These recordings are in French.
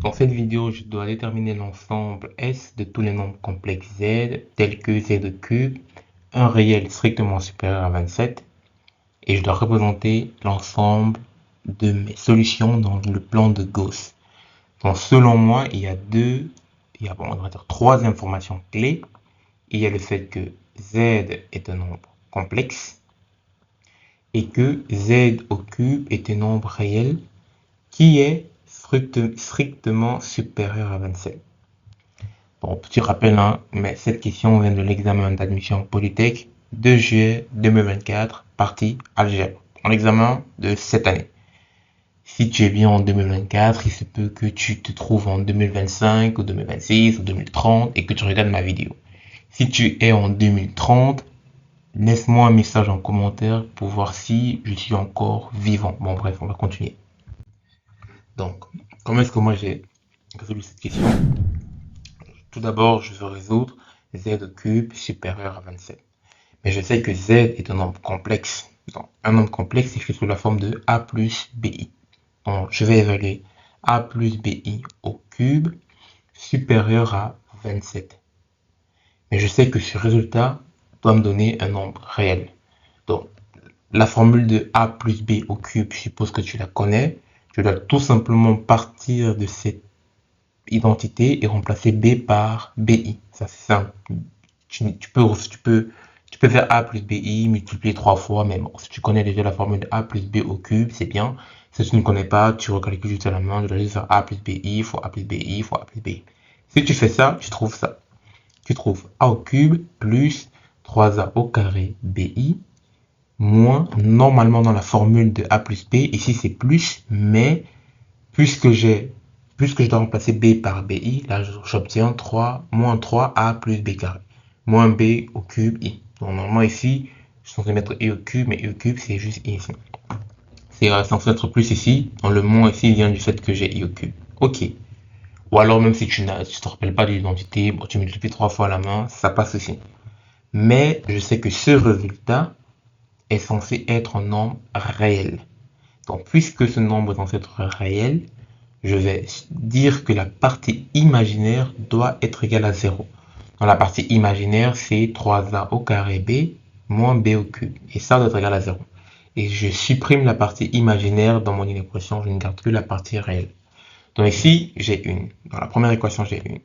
Dans cette vidéo, je dois déterminer l'ensemble S de tous les nombres complexes Z, tels que Z cube, un réel strictement supérieur à 27, et je dois représenter l'ensemble de mes solutions dans le plan de Gauss. Donc, selon moi, il y a trois informations clés. Il y a le fait que Z est un nombre complexe et que Z au cube est un nombre réel qui est strictement supérieur à 27. Bon, petit rappel, hein, mais cette question vient de l'examen d'admission Polytech 2 juillet 2024, partie algèbre, en examen de cette année. Si tu es bien en 2024, il se peut que tu te trouves en 2025 ou 2026 ou 2030 et que tu regardes ma vidéo. Si tu es en 2030, laisse-moi un message en commentaire pour voir si je suis encore vivant. Bon, bref, on va continuer. Donc, comment est-ce que moi j'ai résolu cette question? Tout d'abord, je veux résoudre Z au cube supérieur à 27. Mais je sais que Z est un nombre complexe. Donc, un nombre complexe écrit sous la forme de A plus BI. Donc, je vais évaluer A plus BI au cube supérieur à 27. Mais je sais que ce résultat doit me donner un nombre réel. Donc, la formule de A plus B au cube, je suppose que tu la connais. Je dois tout simplement partir de cette identité et remplacer B par BI. Ça, c'est simple. Tu peux faire A plus BI, multiplier 3 fois, mais bon, si tu connais déjà la formule de A plus B au cube, c'est bien. Si tu ne connais pas, tu recalcules juste à la main, tu dois juste faire A plus BI fois A plus BI fois A plus BI. Si tu fais ça, tu trouves ça. Tu trouves A au cube plus 3A au carré BI moins, normalement dans la formule de A plus B, ici c'est plus, mais puisque je dois remplacer B par BI, là j'obtiens 3, moins 3A plus B carré, moins B au cube I. Donc normalement ici, je suis censé mettre I au cube, mais I au cube c'est juste I ici. C'est censé être plus ici, dans le moins ici vient du fait que j'ai I au cube. Ok. Ou alors même si tu ne te rappelles pas de l'identité, bon, tu multiplies 3 fois à la main, ça passe aussi. Mais je sais que ce résultat est censé être un nombre réel. Donc puisque ce nombre est censé être réel, je vais dire que la partie imaginaire doit être égale à 0. Dans la partie imaginaire, c'est 3A au carré B moins B au cube. Et ça doit être égal à 0. Et je supprime la partie imaginaire dans mon équation, je ne garde que la partie réelle. Donc ici, dans la première équation, j'ai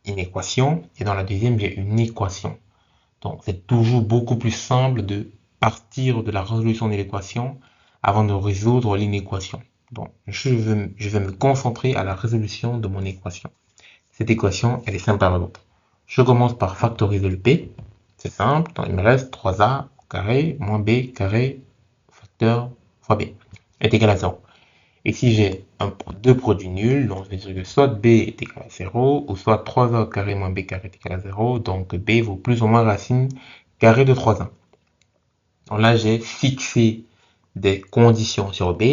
une équation, et dans la deuxième, j'ai une équation. Donc c'est toujours beaucoup plus simple de partir de la résolution de l'équation avant de résoudre l'inéquation. Donc je vais me concentrer à la résolution de mon équation. Cette équation, elle est simple à résoudre. Je commence par factoriser le P. C'est simple, donc il me reste 3A carré moins B carré facteur fois B est égal à 0. Et si j'ai deux produits nuls, donc je vais dire que soit B est égal à 0, ou soit 3A au carré moins B carré est égal à 0, donc B vaut plus ou moins racine carrée de 3A. Donc là, j'ai fixé des conditions sur B,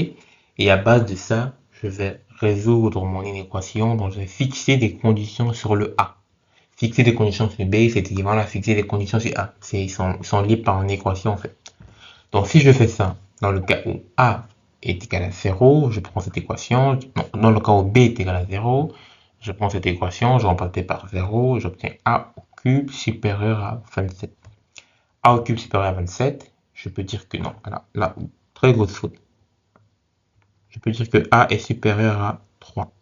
et à base de ça, je vais résoudre mon inéquation, donc je vais fixer des conditions sur le A. Fixer des conditions sur B, c'est équivalent à fixer des conditions sur A. Ils sont liés par une équation en fait. Donc si je fais ça, dans le cas où A est égal à 0, je prends cette équation. Dans le cas où B est égal à 0, je prends cette équation, je remplace par 0, j'obtiens A au cube supérieur à 27. A au cube supérieur à 27, je peux dire que non. Là, très grosse faute. Je peux dire que A est supérieur à 3.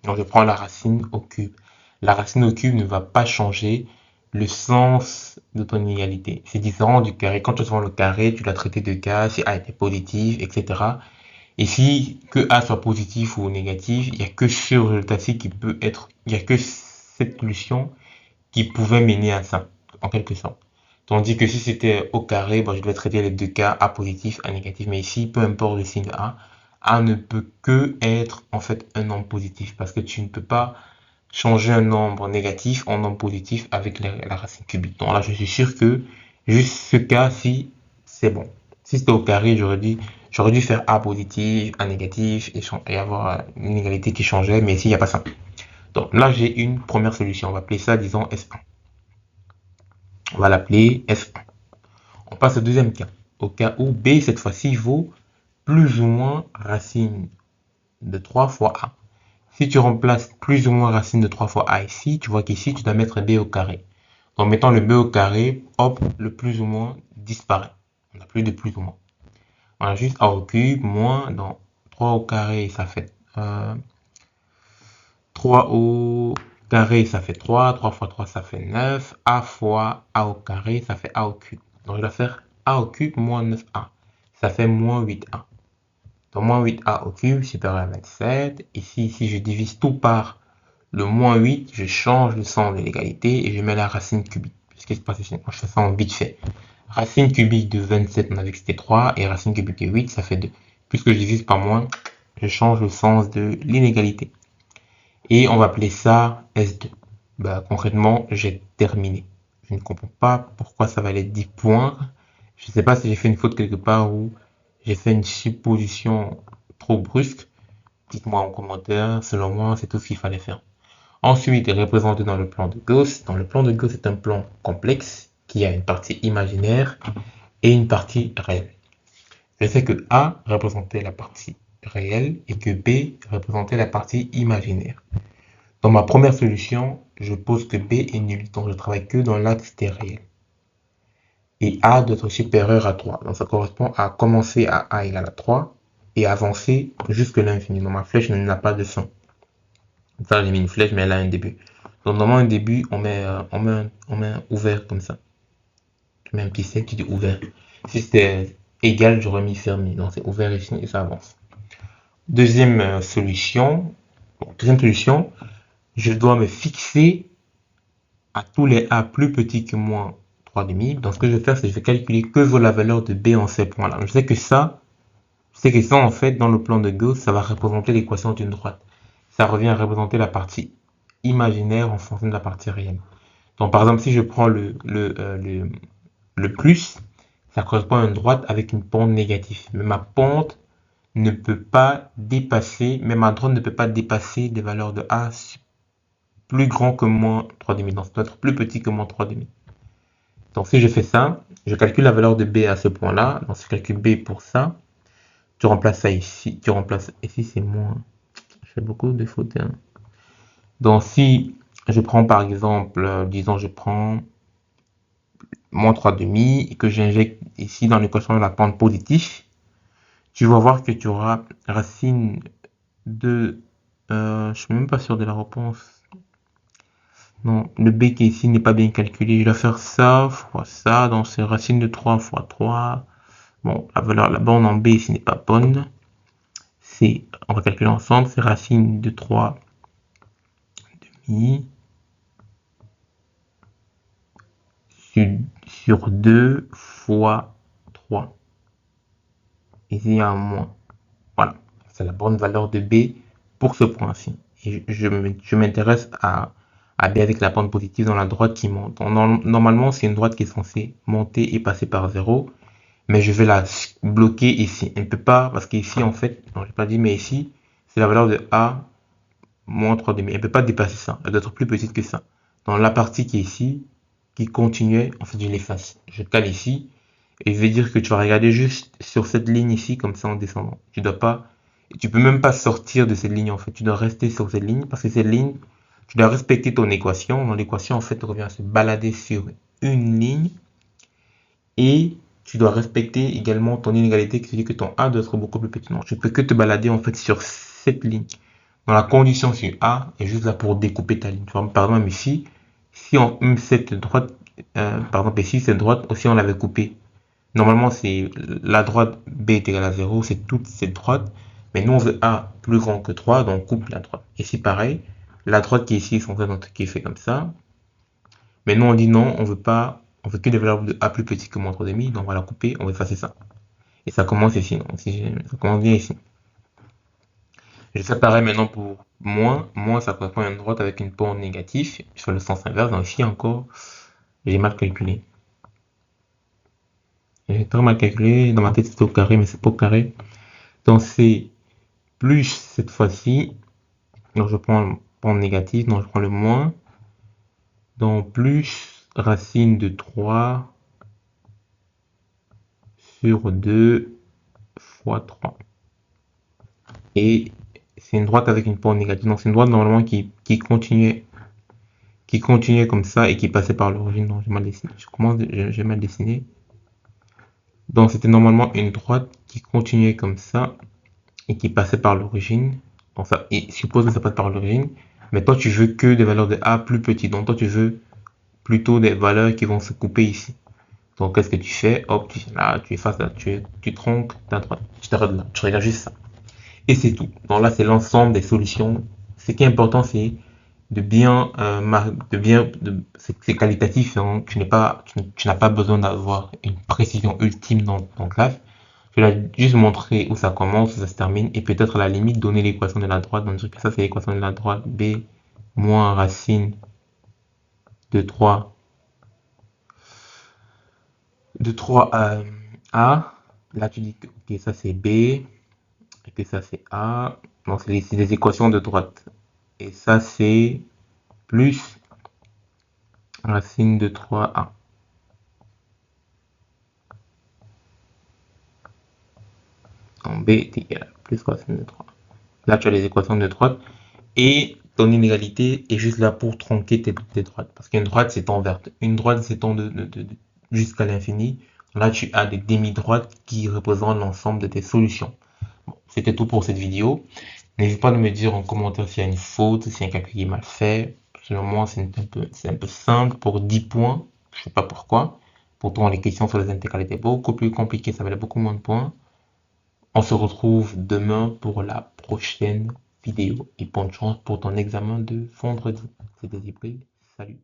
Donc je prends la racine au cube. La racine au cube ne va pas changer le sens de ton inégalité. C'est différent du carré. Quand tu prends le carré, tu l'as traité de cas, si A était positif, etc. Et si que A soit positif ou négatif, il n'y a que ce résultat-ci qui peut être, il n'y a que cette solution qui pouvait mener à ça, en quelque sorte. Tandis que si c'était au carré, bon, je devais traiter les deux cas, A positif, A négatif. Mais ici, peu importe le signe A ne peut que être en fait un nombre positif. Parce que tu ne peux pas changer un nombre négatif en nombre positif avec la racine cubique. Donc là, je suis sûr que juste ce cas-ci, c'est bon. Si c'était au carré, j'aurais dû faire A positif, A négatif et avoir une égalité qui changeait. Mais ici, il n'y a pas ça. Donc là, j'ai une première solution. On va appeler ça, disons, S1. On va l'appeler F1. On passe au deuxième cas. Au cas où B, cette fois-ci, vaut plus ou moins racine de 3 fois A. Si tu remplaces plus ou moins racine de 3 fois a ici, tu vois qu'ici, tu dois mettre b au carré. En mettant le b au carré, hop, le plus ou moins disparaît. On n'a plus de plus ou moins. On a juste a au cube moins, donc 3 au carré, ça fait 3 au carré, ça fait 3. 3 fois 3, ça fait 9. A fois a au carré, ça fait a au cube. Donc je dois faire a au cube moins 9a. Ça fait moins 8a. Donc moins 8a au cube supérieur à 27. Ici, si je divise tout par le moins 8, je change le sens de l'égalité et je mets la racine cubique. Ce qui se passe ici, je fais ça en vite fait. Racine cubique de 27, on avait que c'était 3, et racine cubique de 8, ça fait 2. Puisque je divise par moins, je change le sens de l'inégalité. Et on va appeler ça S2. Bah, concrètement, j'ai terminé. Je ne comprends pas pourquoi ça valait 10 points. Je ne sais pas si j'ai fait une faute quelque part ou j'ai fait une supposition trop brusque. Dites-moi en commentaire. Selon moi, c'est tout ce qu'il fallait faire. Ensuite, représenté dans le plan de Gauss. Dans le plan de Gauss, c'est un plan complexe qui a une partie imaginaire et une partie réelle. Je sais que A représentait la partie réelle et que B représentait la partie imaginaire. Dans ma première solution, je pose que B est nul, donc je travaille que dans l'axe des réels. Et A doit être supérieur à 3. Donc ça correspond à commencer à A égale à 3 et avancer jusque l'infini. Donc ma flèche n'a pas de fin. Ça, j'ai mis une flèche, mais elle a un début. Donc normalement, un début, on met un ouvert comme ça. Tu mets un petit cercle, tu dis ouvert. Si c'était égal, j'aurais mis fermé. Donc c'est ouvert ici et ça avance. Deuxième solution, je dois me fixer à tous les A plus petits que moins 3,5. Donc ce que je vais faire, c'est que je vais calculer que vaut la valeur de B en ces points-là. Je sais que ça, en fait, dans le plan de Gauss, ça va représenter l'équation d'une droite. Ça revient à représenter la partie imaginaire en fonction de la partie réelle. Donc par exemple, si je prends le plus, ça correspond à une droite avec une pente négative. Mais ma pente ne peut pas dépasser, mais ma droite ne peut pas dépasser des valeurs de A plus grand que moins 3,5. Donc ça doit être plus petit que moins 3,5. Donc si je fais ça, je calcule la valeur de B à ce point-là. Donc si je calcule B pour ça, tu remplaces ça ici. Tu remplaces ici, c'est moins. Je fais beaucoup de fautes. Hein. Donc si je prends par exemple, disons je prends moins 3,5 et que j'injecte ici dans l'équation de la pente positive, tu vas voir que tu auras racine de... je suis même pas sûr de la réponse. Non, le B qui est ici n'est pas bien calculé. Je dois faire ça fois ça. Donc c'est racine de 3 fois 3. Bon, la valeur, la borne en B ici n'est pas bonne. On va calculer ensemble, c'est racine de 3 demi sur 2 fois 3. Ici, il y a un moins. Voilà, c'est la bonne valeur de B pour ce point-ci. Et je m'intéresse à B avec la pente positive dans la droite qui monte. Normalement, c'est une droite qui est censée monter et passer par 0. Mais je vais la bloquer ici. Elle ne peut pas, parce qu'ici, en fait, non, j'ai pas dit, mais ici, c'est la valeur de A moins 3,5. Elle ne peut pas dépasser ça. Elle doit être plus petite que ça. Dans la partie qui est ici, qui continuait, en fait, je l'efface. Je cale ici. Et je vais dire que tu vas regarder juste sur cette ligne ici, comme ça en descendant. Tu dois pas, tu peux même pas sortir de cette ligne en fait. Tu dois rester sur cette ligne parce que cette ligne, tu dois respecter ton équation. Dans l'équation, en fait, on revient à se balader sur une ligne et tu dois respecter également ton inégalité qui dit que ton A doit être beaucoup plus petit. Non, tu peux que te balader en fait sur cette ligne. Dans la condition sur A est juste là pour découper ta ligne. Par exemple ici, si on cette droite, par exemple ici cette droite aussi on l'avait coupée. Normalement, c'est la droite B est égale à 0, c'est toute cette droite. Mais nous, on veut A plus grand que 3, donc on coupe la droite. Et c'est pareil, la droite qui est ici, c'est en fait qui est fait comme ça. Mais nous, on dit non, on veut pas, on veut que des valeurs de A plus petit que moins 3,5, donc on va la couper, on va effacer ça. Et ça commence ici, donc ça commence bien ici. Je fais pareil maintenant pour moins. Moins, ça correspond à une droite avec une pente négative. Je fais le sens inverse, donc ici encore, j'ai mal calculé. J'ai très mal calculé, dans ma tête c'était au carré, mais c'est pas au carré. Donc c'est plus cette fois-ci, donc je prends le point négatif, donc je prends le moins, donc plus racine de 3 sur 2 fois 3. Et C'est une droite avec une pente négative. Donc, c'est une droite normalement qui continuait comme ça et qui passait par l'origine. Donc, j'ai mal dessiné. J'ai mal dessiné. Donc, c'était normalement une droite qui continuait comme ça et qui passait par l'origine. Donc, ça, et suppose que ça passe par l'origine. Mais toi, tu veux que des valeurs de A plus petites. Donc, toi, tu veux plutôt des valeurs qui vont se couper ici. Donc, qu'est-ce que tu fais? Hop, tu effaces là, tu tronques ta droite. Tu t'arrêtes là. Tu regardes juste ça. Et c'est tout. Donc là, c'est l'ensemble des solutions. Ce qui est important, c'est de bien, c'est qualitatif. Hein. Tu n'as pas besoin d'avoir une précision ultime dans ton classe. Je vais juste montrer où ça commence, où ça se termine, et peut-être à la limite donner l'équation de la droite. Donc dire que ça, c'est l'équation de la droite b moins racine de 3 a. Là, tu dis que ok, ça c'est b, et que ça c'est a. Donc c'est des équations de droite. Et ça c'est plus racine de 3a. En b est égal à plus racine de 3. Là, tu as les équations de droite. Et ton inégalité est juste là pour tronquer tes droites. Parce qu'une droite s'étend vers une droite s'étend jusqu'à l'infini. Là, tu as des demi-droites qui représentent l'ensemble de tes solutions. Bon, c'était tout pour cette vidéo. N'hésite pas à me dire en commentaire s'il y a une faute, s'il y a un calcul qui est mal fait. Selon moi, c'est un peu simple pour 10 points. Je ne sais pas pourquoi. Pourtant, les questions sur les intégrales étaient beaucoup plus compliquées, ça valait beaucoup moins de points. On se retrouve demain pour la prochaine vidéo et bonne chance pour ton examen de vendredi. C'était Zipril. Salut.